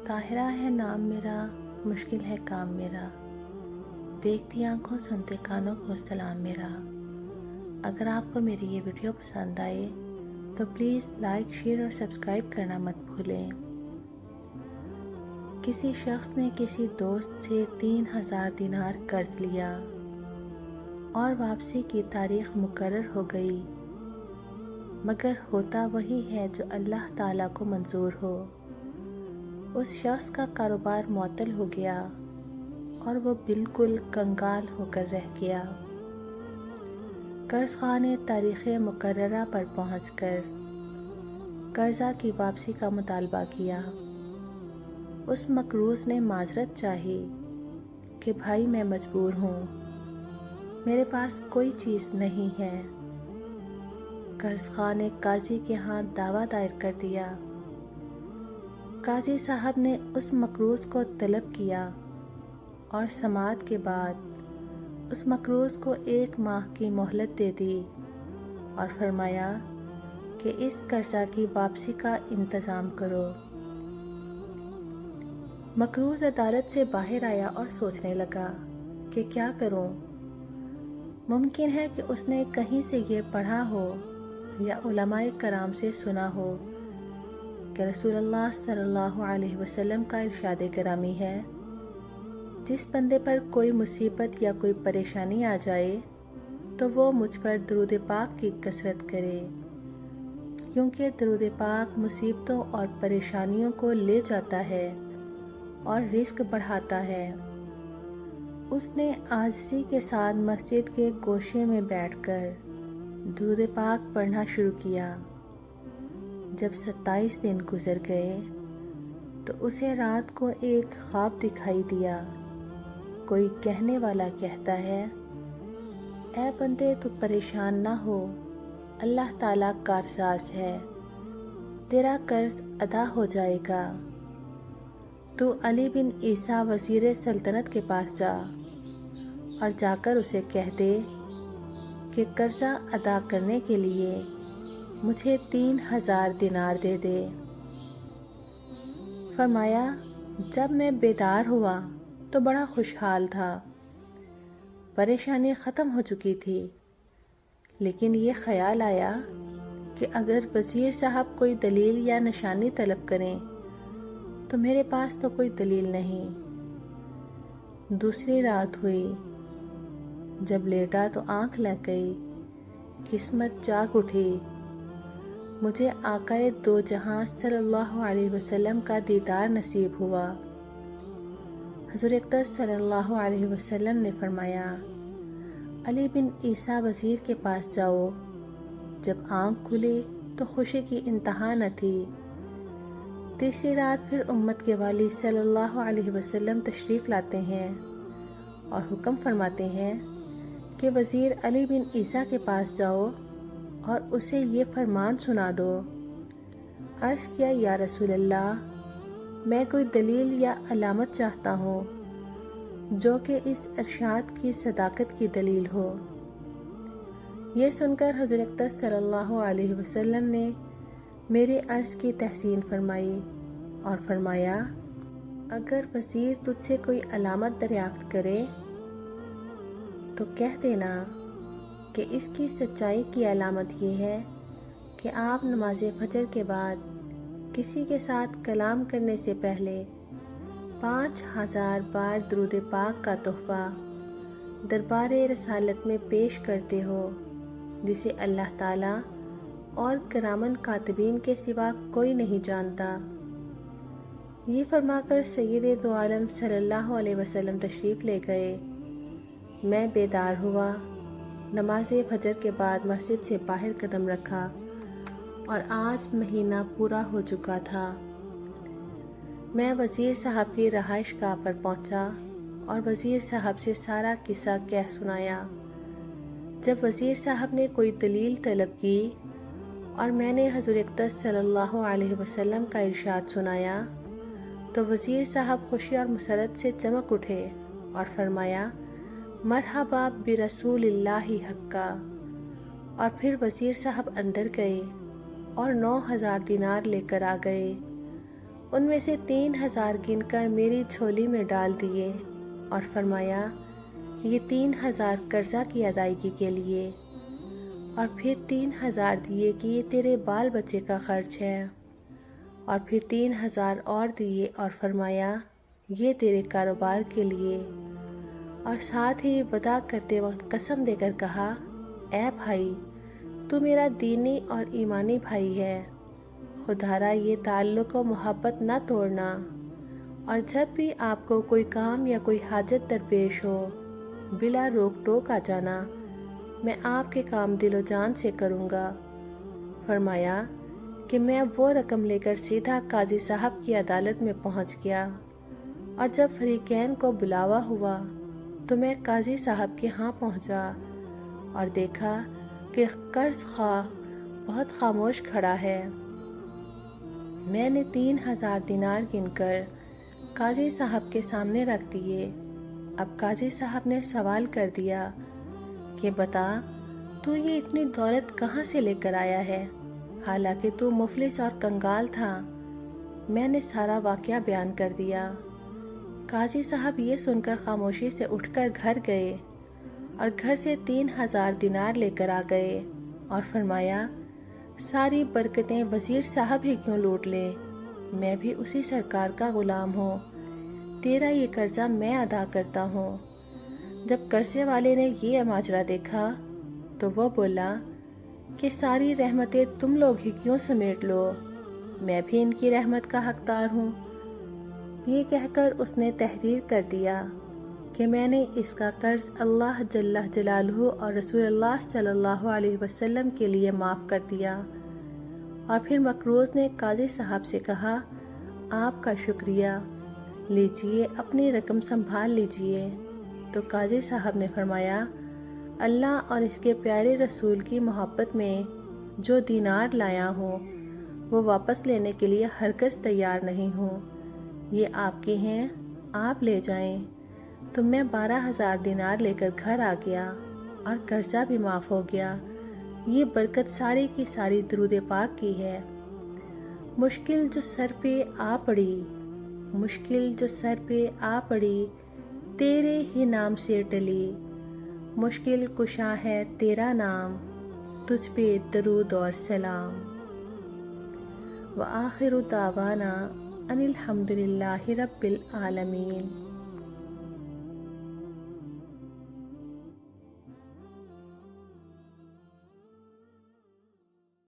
طاہرہ ہے نام میرا، مشکل ہے کام میرا، دیکھتی آنکھوں سنتے کانوں کو سلام میرا۔ اگر آپ کو میری یہ ویڈیو پسند آئے تو پلیز لائک، شیئر اور سبسکرائب کرنا مت بھولیں۔ کسی شخص نے کسی دوست سے 3000 دینار قرض لیا اور واپسی کی تاریخ مقرر ہو گئی، مگر ہوتا وہی ہے جو اللہ تعالیٰ کو منظور ہو۔ اس شخص کا کاروبار معطل ہو گیا اور وہ بالکل کنگال ہو کر رہ گیا۔ قرض خواہ نے تاریخ مقررہ پر پہنچ کر قرضہ کی واپسی کا مطالبہ کیا۔ اس مقروض نے معذرت چاہی کہ بھائی میں مجبور ہوں، میرے پاس کوئی چیز نہیں ہے۔ قرض خواہ نے قاضی کے ہاں دعویٰ دائر کر دیا۔ قاضی صاحب نے اس مقروض کو طلب کیا اور سماعت کے بعد اس مقروض کو 1 ماہ کی مہلت دے دی اور فرمایا کہ اس قرضہ کی واپسی کا انتظام کرو۔ مقروض عدالت سے باہر آیا اور سوچنے لگا کہ کیا کروں۔ ممکن ہے کہ اس نے کہیں سے یہ پڑھا ہو یا علماء کرام سے سنا ہو کہ رسول اللہ صلی اللہ علیہ وسلم کا ارشاد گرامی ہے، جس بندے پر کوئی مصیبت یا کوئی پریشانی آ جائے تو وہ مجھ پر درود پاک کی کثرت کرے، کیونکہ درود پاک مصیبتوں اور پریشانیوں کو لے جاتا ہے اور رزق بڑھاتا ہے۔ اس نے عاجزی کے ساتھ مسجد کے گوشے میں بیٹھ کر درود پاک پڑھنا شروع کیا۔ جب 27 دن گزر گئے تو اسے رات کو ایک خواب دکھائی دیا۔ کوئی کہنے والا کہتا ہے، اے بندے تو پریشان نہ ہو، اللہ تعالیٰ کارساز ہے، تیرا قرض ادا ہو جائے گا۔ تو علی بن عیسیٰ وزیر سلطنت کے پاس جا اور جا کر اسے کہہ دے کہ قرضہ ادا کرنے کے لیے مجھے 3000 دینار دے دے۔ فرمایا، جب میں بیدار ہوا تو بڑا خوشحال تھا، پریشانی ختم ہو چکی تھی، لیکن یہ خیال آیا کہ اگر وزیر صاحب کوئی دلیل یا نشانی طلب کریں تو میرے پاس تو کوئی دلیل نہیں۔ دوسری رات ہوئی، جب لیٹا تو آنکھ لگ گئی، قسمت جاگ اٹھی، مجھے آقائے دو جہاں صلی اللہ علیہ وسلم کا دیدار نصیب ہوا۔ حضور اقدس صلی اللہ علیہ وسلم نے فرمایا، علی بن عیسیٰ وزیر کے پاس جاؤ۔ جب آنکھ کھلی تو خوشی کی انتہا نہ تھی۔ تیسری رات پھر امت کے والی صلی اللہ علیہ وسلم تشریف لاتے ہیں اور حکم فرماتے ہیں کہ وزیر علی بن عیسیٰ کے پاس جاؤ اور اسے یہ فرمان سنا دو۔ عرض کیا، یا رسول اللہ، میں کوئی دلیل یا علامت چاہتا ہوں جو کہ اس ارشاد کی صداقت کی دلیل ہو۔ یہ سن کر حضور اقدس صلی اللہ علیہ وسلم نے میرے عرض کی تحسین فرمائی اور فرمایا، اگر وزیر تجھ سے کوئی علامت دریافت کرے تو کہہ دینا کہ اس کی سچائی کی علامت یہ ہے کہ آپ نماز فجر کے بعد کسی کے ساتھ کلام کرنے سے پہلے 5000 بار درود پاک کا تحفہ دربار رسالت میں پیش کرتے ہو، جسے اللہ تعالیٰ اور کرامن کاتبین کے سوا کوئی نہیں جانتا۔ یہ فرما کر سید دو عالم صلی اللہ علیہ وسلم تشریف لے گئے۔ میں بیدار ہوا، نماز فجر کے بعد مسجد سے باہر قدم رکھا اور آج مہینہ پورا ہو چکا تھا۔ میں وزیر صاحب کی رہائش گاہ پر پہنچا اور وزیر صاحب سے سارا قصہ کہہ سنایا۔ جب وزیر صاحب نے کوئی دلیل طلب کی اور میں نے حضور اقدس صلی اللہ علیہ وسلم کا ارشاد سنایا تو وزیر صاحب خوشی اور مسرت سے چمک اٹھے اور فرمایا، مرحبا برسول اللہ حقا۔ اور پھر وزیر صاحب اندر گئے اور 9000 دینار لے کر آ گئے۔ ان میں سے 3000 گن کر میری جھولی میں ڈال دیے اور فرمایا یہ 3000 قرضہ کی ادائیگی کے لیے، اور پھر 3000 دیے کہ یہ تیرے بال بچے کا خرچ ہے، اور پھر 3000 اور دیے اور فرمایا یہ تیرے کاروبار کے لیے، اور ساتھ ہی وداع کرتے وقت قسم دے کر کہا اے بھائی تو میرا دینی اور ایمانی بھائی ہے، خدارا یہ تعلق و محبت نہ توڑنا، اور جب بھی آپ کو کوئی کام یا کوئی حاجت درپیش ہو بلا روک ٹوک آ جانا، میں آپ کے کام دل و جان سے کروں گا۔ فرمایا کہ میں وہ رقم لے کر سیدھا قاضی صاحب کی عدالت میں پہنچ گیا، اور جب فریقین کو بلاوا ہوا تو میں قاضی صاحب کے ہاں پہنچا اور دیکھا کہ قرض خواہ بہت خاموش کھڑا ہے۔ میں نے 3000 دینار گن کر قاضی صاحب کے سامنے رکھ دیے۔ اب قاضی صاحب نے سوال کر دیا کہ بتا تو یہ اتنی دولت کہاں سے لے کر آیا ہے، حالانکہ تو مفلس اور کنگال تھا۔ میں نے سارا واقعہ بیان کر دیا۔ قاضی صاحب یہ سن کر خاموشی سے اٹھ کر گھر گئے اور گھر سے 3000 دینار لے کر آ گئے اور فرمایا ساری برکتیں وزیر صاحب ہی کیوں لوٹ لیں، میں بھی اسی سرکار کا غلام ہوں، تیرا یہ قرضہ میں ادا کرتا ہوں۔ جب قرضے والے نے یہ ماجرا دیکھا تو وہ بولا کہ ساری رحمتیں تم لوگ ہی کیوں سمیٹ لو، میں بھی ان کی رحمت کا حقدار ہوں۔ یہ کہہ کر اس نے تحریر کر دیا کہ میں نے اس کا قرض اللہ جل جلالہ اور رسول اللہ صلی اللہ علیہ وسلم کے لیے معاف کر دیا۔ اور پھر مقروض نے قاضی صاحب سے کہا آپ کا شکریہ، لیجئے اپنی رقم سنبھال لیجئے۔ تو قاضی صاحب نے فرمایا اللہ اور اس کے پیارے رسول کی محبت میں جو دینار لایا ہوں وہ واپس لینے کے لیے ہرگز تیار نہیں ہوں، یہ آپ کے ہیں، آپ لے جائیں۔ تو میں 12000 دینار لے کر گھر آ گیا اور قرضہ بھی معاف ہو گیا۔ یہ برکت ساری کی ساری درود پاک کی ہے۔ مشکل جو سر پہ آ پڑی، مشکل جو سر پہ آ پڑی، تیرے ہی نام سے ٹلی، مشکل کشا ہے تیرا نام، تجھ پہ درود اور سلام۔ وآخر دعوانا ان الحمد للہ رب العالمین۔